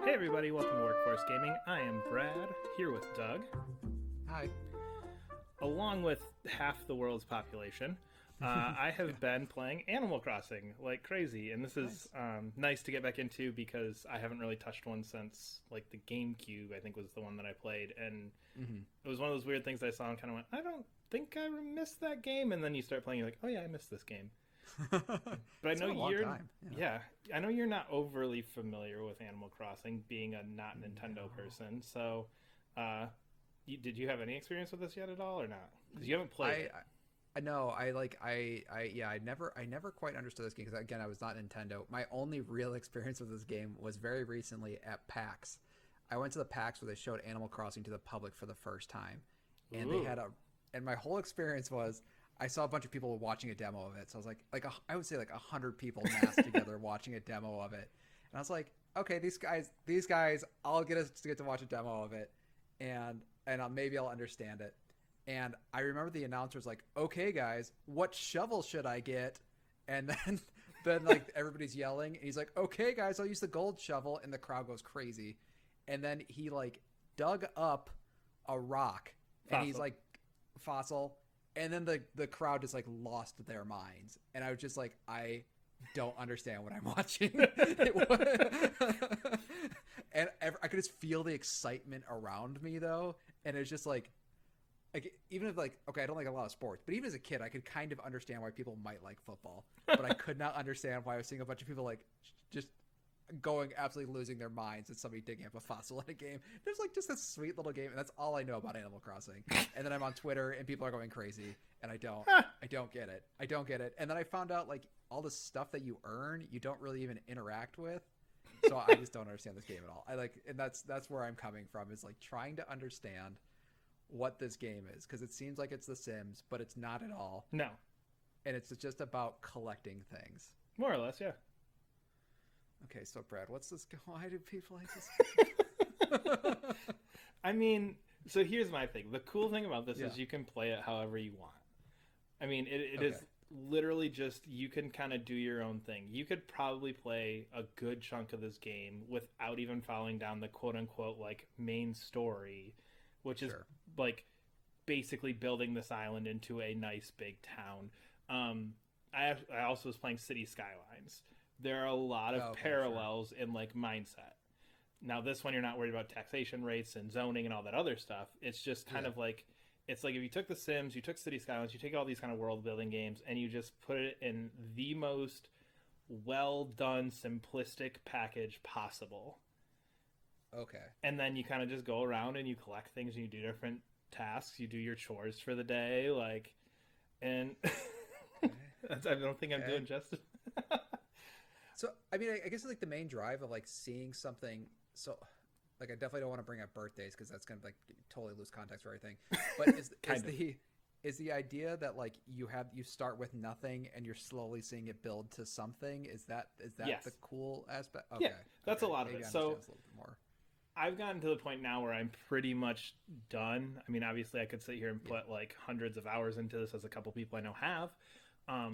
Hey everybody, welcome to Workforce Gaming. I am Brad, here with Doug, Hi. along with half the world's population. I have been playing Animal Crossing like crazy, and this is nice to get back into because I haven't really touched one since like the GameCube. I think was the one that I played, and it was one of those weird things I saw and kind of went, I don't think I missed that game, and then you start playing, you're like, oh yeah, I missed this game. But I It's know been a long you're, time. yeah, I know you're not overly familiar with Animal Crossing, being a not Nintendo person. So, did you have any experience with this yet at all, or not? Because you haven't played it. I know. I never quite understood this game because again, I was not Nintendo. My only real experience with this game was very recently at PAX. I went to the PAX where they showed Animal Crossing to the public for the first time, and Ooh. and my whole experience was I saw a bunch of people watching a demo of it. So I was I would say like 100 people massed together watching a demo of it, and I was like, okay, these guys, I'll get to watch a demo of it, and maybe I'll understand it. And I remember the announcer was like, "Okay, guys, what shovel should I get?" And then, then like everybody's yelling, and he's like, "Okay, guys, I'll use the gold shovel," and the crowd goes crazy. And then he like dug up a rock, and he's Fossil. like, "Fossil," and then the crowd just like lost their minds, and I was just like, I don't understand what I'm watching. And I could just feel the excitement around me though, and it's just like even if like okay, I don't like a lot of sports, but even as a kid I could kind of understand why people might like football, but I could not understand why I was seeing a bunch of people like just going absolutely losing their minds at somebody digging up a fossil in a game. There's like just a sweet little game, and that's all I know about Animal Crossing. And then I'm on Twitter and people are going crazy, and I don't get it. I don't get it. And then I found out like all the stuff that you earn you don't really even interact with, so I just don't understand this game at all. I like, and that's where I'm coming from, is like trying to understand what this game is, because it seems like it's The Sims, but it's not at all, No, and it's just about collecting things. more or less, yeah. Okay, so Brad, what's this? Why do people like this? I mean, so here's my thing. The cool thing about this Yeah. is you can play it however you want. I mean, it Okay. is literally just you can kind of do your own thing. You could probably play a good chunk of this game without even following down the quote unquote like main story, which is Sure. like basically building this island into a nice big town. I also was playing City Skylines. There are a lot of Oh, okay, sure. parallels in like mindset. Now this one you're not worried about taxation rates and zoning and all that other stuff. It's just kind Yeah. of like it's like if you took The Sims, you took City Skylines, you take all these kind of world building games and you just put it in the most well done simplistic package possible. Okay. And then you kind of just go around and you collect things and you do different tasks, you do your chores for the day like and Okay. I don't think I'm Okay. doing justice. So, I mean, I guess like the main drive of like seeing something. So, like, I definitely don't want to bring up birthdays because that's gonna like totally lose context for everything. But Kind of. is the idea that like you start with nothing and you're slowly seeing it build to something? Is that Yes. the cool aspect? Yeah, Okay. that's a Okay. lot of Maybe it. I So understand this a little bit more. I've gotten to the point now where I'm pretty much done. I mean, obviously, I could sit here and Yeah. put like hundreds of hours into this, as a couple people I know have.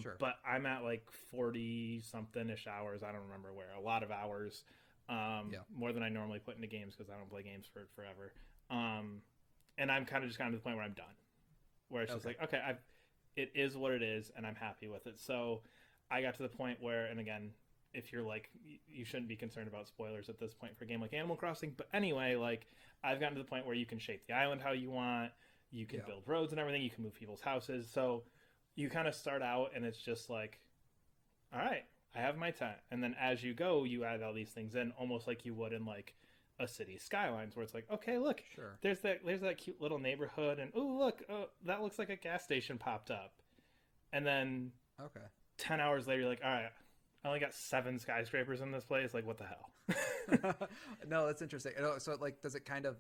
Sure. But I'm at like 40 something ish hours. I don't remember where. A lot of hours, Yeah. more than I normally put into games because I don't play games for forever. And I'm kind of just gotten to the point where I'm done, where it's just Okay. like, okay, it is what it is, and I'm happy with it. So I got to the point where, and again, if you're like, you shouldn't be concerned about spoilers at this point for a game like Animal Crossing. But anyway, like I've gotten to the point where you can shape the island how you want, you can Yeah. build roads and everything, you can move people's houses. So you kind of start out and it's just like, all right, I have my tent, and then as you go, you add all these things in, almost like you would in like a City Skylines, where it's like, okay, look, Sure. there's that cute little neighborhood, and oh look, that looks like a gas station popped up, and then Okay. 10 hours later, you're like, all right, I only got 7 skyscrapers in this place. Like, what the hell? No, that's interesting. So, like, does it kind of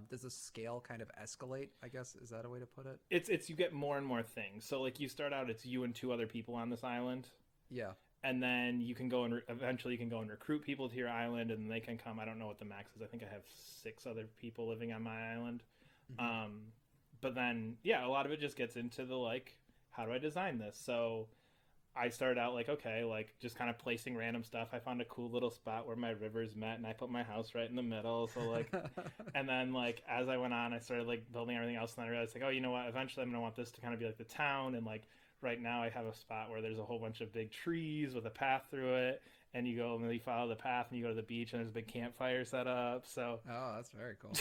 does the scale kind of escalate? I guess is that a way to put it? It's you get more and more things. So like you start out, it's you and 2 other people on this island, Yeah. and then you can go and eventually you can go and recruit people to your island, and they can come. I don't know what the max is. I think I have 6 other people living on my island. Hmm. But then yeah, a lot of it just gets into the like, how do I design this? So I started out like, okay, like just kind of placing random stuff. I found a cool little spot where my rivers met, and I put my house right in the middle. So like, and then like as I went on, I started like building everything else, and I realized like, oh, you know what? Eventually, I'm gonna want this to kind of be like the town, and like right now, I have a spot where there's a whole bunch of big trees with a path through it, and you go and you follow the path, and you go to the beach, and there's a big campfire set up. So Oh, that's very cool.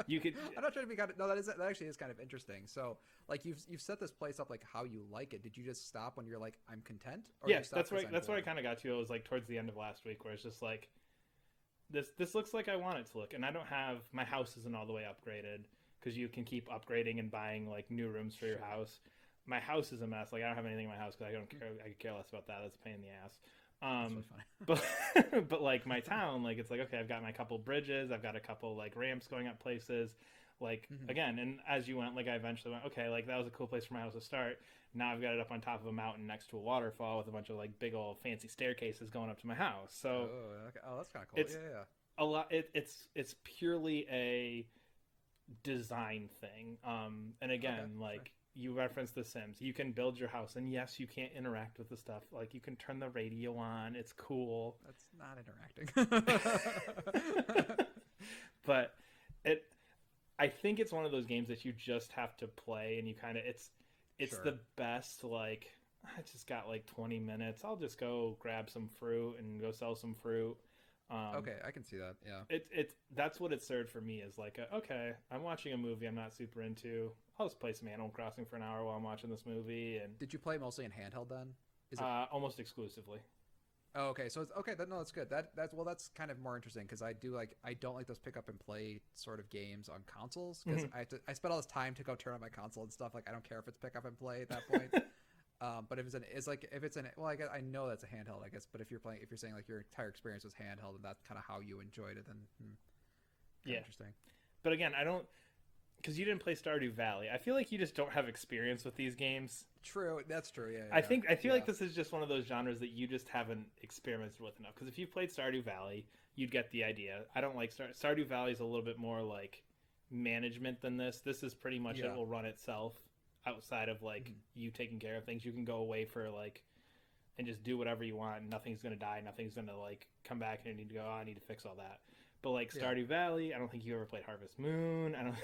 you could. I'm not trying to be kind of no. That actually is kind of interesting. So, like, you've set this place up like how you like it. Did you just stop when you're like, I'm content? Or Yes, you that's right. I'm That's where I bored? kind of got to. It was like towards the end of last week, where it's just like this looks like I want it to look, and I don't have my house isn't all the way upgraded because you can keep upgrading and buying like new rooms for your Sure. house. My house is a mess. Like I don't have anything in my house because I don't care. I could care less about that. That's a pain in the ass. That's really funny. But like my town, like it's like okay, I've got my couple bridges, I've got a couple like ramps going up places, like Mhm. again, and as you went, like I eventually went, okay, like that was a cool place for my house to start. Now I've got it up on top of a mountain next to a waterfall with a bunch of like big old fancy staircases going up to my house. So Oh, okay. Oh, that's kind of cool. it's Yeah. a lot. It's purely a design thing. And again, Okay, sure. like you referenced The Sims, you can build your house, and yes, you can't interact with the stuff. Like you can turn the radio on. It's cool. That's not interacting. But it I think it's one of those games that you just have to play, and you kind of it's Sure. the best. Like I just got like 20 minutes, I'll just go grab some fruit and go sell some fruit. Okay, I can see that. Yeah. It's that's what it served for me, is like okay, I'm watching a movie I'm not super into, I'll just play some Animal Crossing for an hour while I'm watching this movie. And Did you play mostly in handheld then? Is it? almost exclusively. Oh, okay. So it's okay. No, that's good. That's kind of more interesting because I don't like those pick up and play sort of games on consoles because Mhm. I spend all this time to go turn on my console and stuff. Like I don't care if it's pick up and play at that point. But if it's an well, I know that's a handheld, I guess. But if you're saying like your entire experience was handheld and that's kind of how you enjoyed it, then Yeah. interesting. But again, I don't, because you didn't play Stardew Valley. I feel like you just don't have experience with these games. True, that's true. Yeah, I feel yeah. like this is just one of those genres that you just haven't experimented with enough. Because if you played Stardew Valley, you'd get the idea. I don't like Stardew Valley is a little bit more like management than this. This is pretty much Yeah. it will run itself outside of like you taking care of things. You can go away for like and just do whatever you want. Nothing's gonna die. Nothing's gonna like come back and you need to go. Oh, I need to fix all that. But like Yeah. Stardew Valley, I don't think you ever played Harvest Moon. I don't.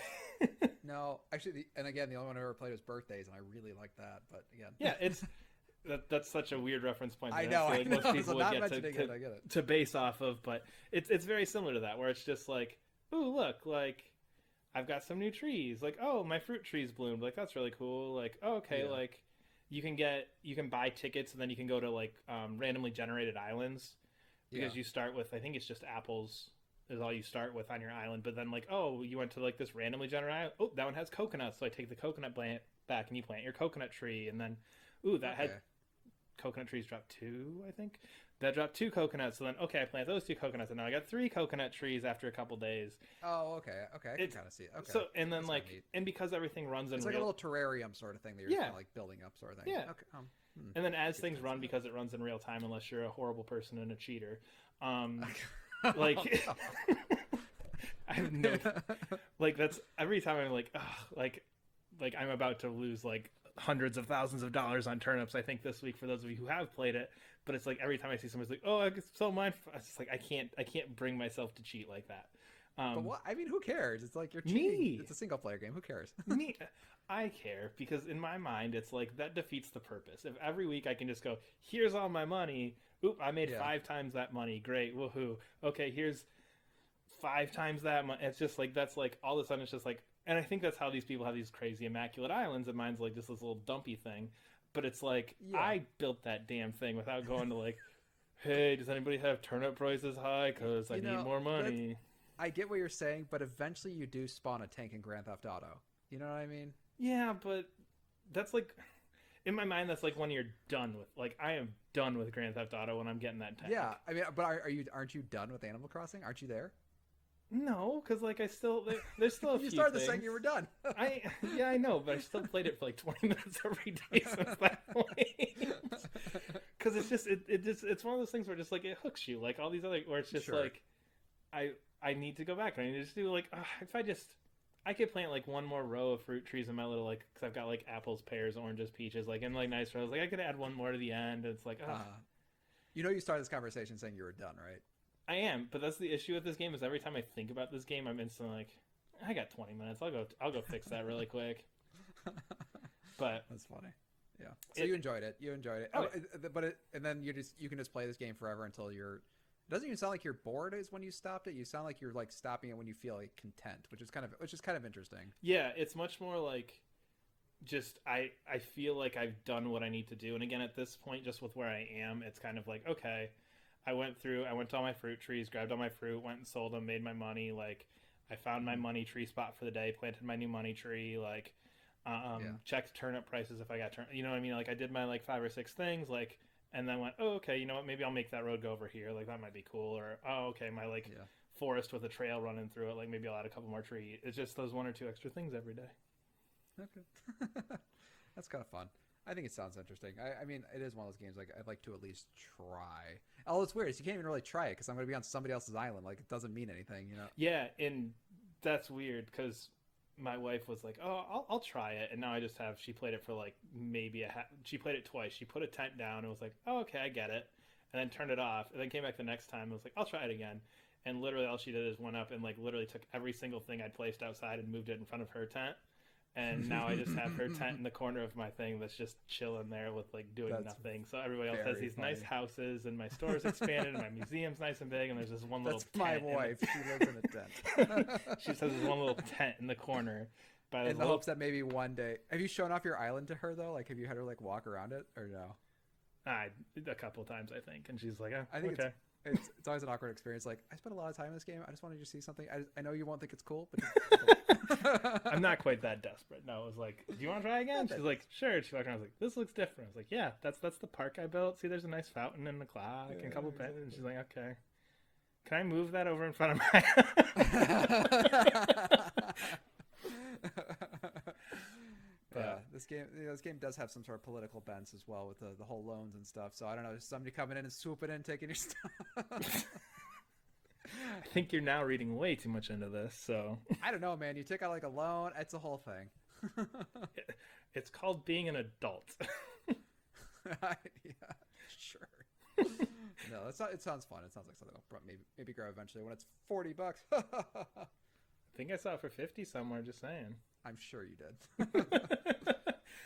No, actually, and again, the only one I ever played was Birthdays, and I really liked that. But again, Yeah, it's that's such a weird reference point. I That know. feel I like know. most So people not would get mentioning it, I get it. to base off of, but it's very similar to that, where it's just like, ooh, look, like I've got some new trees. Like, oh, my fruit trees bloomed. Like that's really cool. Like, oh, okay, Yeah. like you can buy tickets, and then you can go to like randomly generated islands because Yeah. you start with, I think it's just apples is all you start with on your island. But then like, oh, you went to like this randomly generated island. Oh, that one has coconuts, so I take the coconut plant back and you plant your coconut tree, and then ooh, that had Okay. coconut trees dropped 2, I think. That dropped 2 coconuts. So then, okay, I plant those 2 coconuts, and now I got 3 coconut trees after a couple days. Oh, okay. I can It's- kind of see it. Okay. So, and then That's like, kinda neat. and because everything runs in It's like real, a little terrarium sort of thing that you're Yeah. kind of like building up, sort of thing. Yeah. Okay. and then as Good things sense run, of that. because it runs in real time, unless you're a horrible person and a cheater, like, I have no, like that's every time I'm like, ugh, like I'm about to lose like hundreds of thousands of dollars on turnips. I think this week for those of you who have played it, but it's like every time I see somebody's like, oh, I get so mindful. It's just like I can't bring myself to cheat like that. But what? I mean, who cares? It's like you're Me. cheating. It's a single player game. Who cares? Me, I care because in my mind it's like that defeats the purpose. If every week I can just go, here's all my money. Oop, I made Yeah. 5 times that money. Great, woohoo. Okay, here's 5 times that money. It's just like that's like all of a sudden it's just like, and I think that's how these people have these crazy immaculate islands, and mine's like just this little dumpy thing. But it's like Yeah. I built that damn thing without going to like, hey, does anybody have turnip prices high? Because I You need know, more money. I get what you're saying, but eventually you do spawn a tank in Grand Theft Auto. You know what I mean? Yeah, but that's like in my mind that's like when you're done with, like I am done with Grand Theft Auto when I'm getting that tank. Yeah. I mean, but aren't you done with Animal Crossing? Aren't you there? No, because like I still there's still a You few started things. the second you were done. Yeah, I know, but I still played it for like 20 minutes every day since that point. Because it's just it's one of those things where just like it hooks you, like all these other where it's just Sure. like I need to go back and I need to just do like if I could plant like one more row of fruit trees in my little like because I've got like apples, pears, oranges, peaches, like in like nice rows. Like I could add one more to the end. It's like, oh. You know, you started this conversation saying you were done, right? I am, but that's the issue with this game is every time I think about this game, I'm instantly like, I got 20 minutes. I'll go fix that really quick. But that's funny. Yeah. So you enjoyed it. You enjoyed it. And then you can just play this game forever until you're. It doesn't even sound like you're bored is when you stopped it. You sound like you're like stopping it when you feel like content, which is kind of interesting. Yeah, it's much more like just I feel like I've done what I need to do. And again, at this point, just with where I am, it's kind of like, okay, I went to all my fruit trees, grabbed all my fruit, went and sold them, made my money. Like I found my money tree spot for the day, planted my new money tree, like checked turnip prices if I got you know what I mean? Like I did my like 5 or 6 things, like, and then went, oh, okay, you know what? Maybe I'll make that road go over here. Like that might be cool. Or, oh, okay, my like forest with a trail running through it. Like maybe I'll add a couple more trees. It's just those 1 or 2 extra things every day. Okay. That's kind of fun. I think it sounds interesting. I mean, it is one of those games like I'd like to at least try. Oh, it's weird. You can't even really try it because I'm going to be on somebody else's island. Like it doesn't mean anything, you know? Yeah, and that's weird because my wife was like, "Oh, I'll try it," and now I just have. She played it for like maybe she played it twice. She put a tent down and was like, "Oh, okay, I get it," and then turned it off, and then came back the next time and was like, "I'll try it again," and literally all she did is went up and like literally took every single thing I'd placed outside and moved it in front of her tent. And now I just have her tent in the corner of my thing that's just chilling there with like doing nothing. So everybody else has these nice houses, and my store's expanded, and my museum's nice and big, and there's this one little tent. That's my wife. She lives in a tent. She just has this one little tent in the corner. In the hopes that maybe one day... Have you shown off your island to her, though? Like, have you had her like walk around it, or no? A couple times, I think. And she's like, I think okay. It's always an awkward experience. Like, I spent a lot of time in this game. I just wanted you to see something. I know you won't think it's cool, but... I'm not quite that desperate. No, it was like, do you want to try again? She's like, sure. She walked around. I was like, this looks different. I was like, yeah, that's the park I built. See, there's a nice fountain and the clock and a couple pens. And she's like, okay. Can I move that over in front of my... Yeah, this game does have some sort of political bents as well with the whole loans and stuff. So I don't know, somebody coming in and swooping in, taking your stuff. I think you're now reading way too much into this, so... I don't know, man. You take out like a loan, it's a whole thing. It's called being an adult. Yeah, sure. No, it sounds fun. It sounds like something I'll maybe grow eventually when it's $40. I think I saw it for 50 somewhere, just saying. I'm sure you did.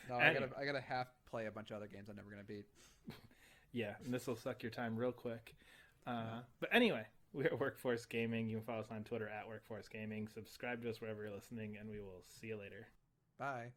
No, I gotta half play a bunch of other games I'm never gonna beat. Yeah, and this will suck your time real quick. But anyway, we're at Workforce Gaming. You can follow us on Twitter at Workforce Gaming. Subscribe to us wherever you're listening, and we will see you later. Bye.